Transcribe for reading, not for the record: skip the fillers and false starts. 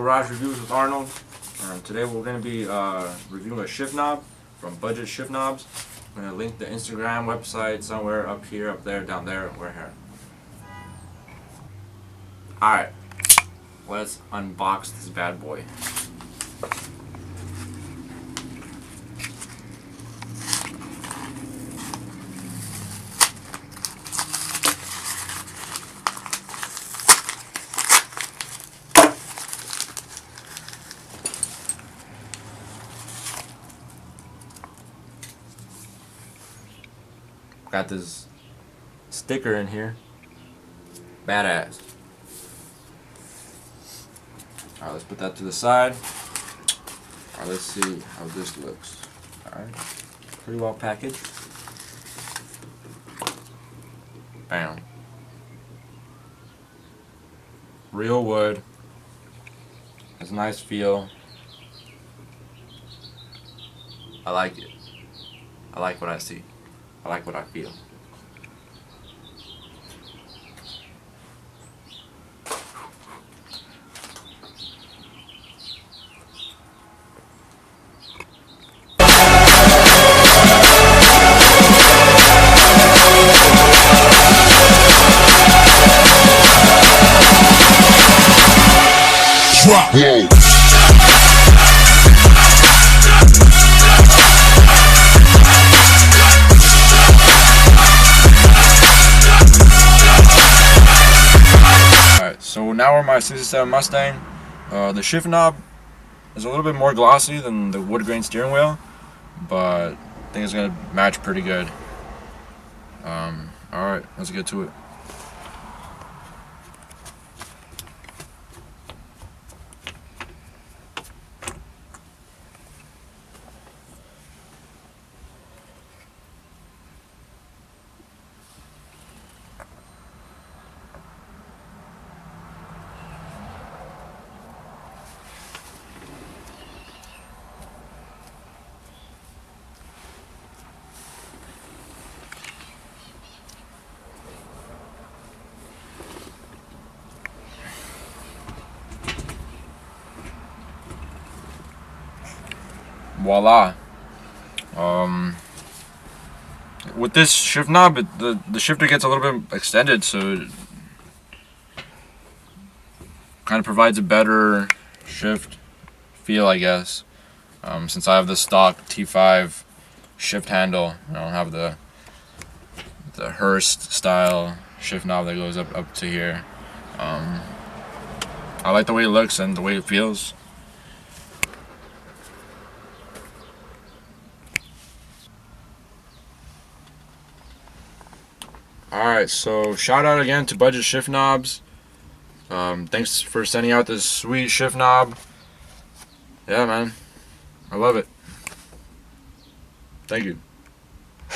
Garage Reviews with Arnold. Today we're going to be reviewing a shift knob from Budget Shift Knobs. I'm going to link the Instagram website somewhere up here, up there, down there, or here. Alright, let's unbox this bad boy. Got this sticker in here. Badass. Alright, let's put that to the side. Alright, let's see how this looks. Alright, pretty well packaged. Bam. Real wood. Has a nice feel. I like it. I like what I see. I like what I feel. Drop low. So now we're on my 67 Mustang. The shift knob is a little bit more glossy than the wood grain steering wheel, but I think it's gonna match pretty good. Alright, let's get to it. Voila. With this shift knob, the shifter gets a little bit extended, so it kind of provides a better shift feel, I guess. Since I have the stock T5 shift handle, I don't have the Hurst style shift knob that goes up to here. I like the way it looks and the way it feels. Alright, so shout out again to Budget Shift Knobs. Thanks for sending out this sweet shift knob. Yeah, man. I love it. Thank you.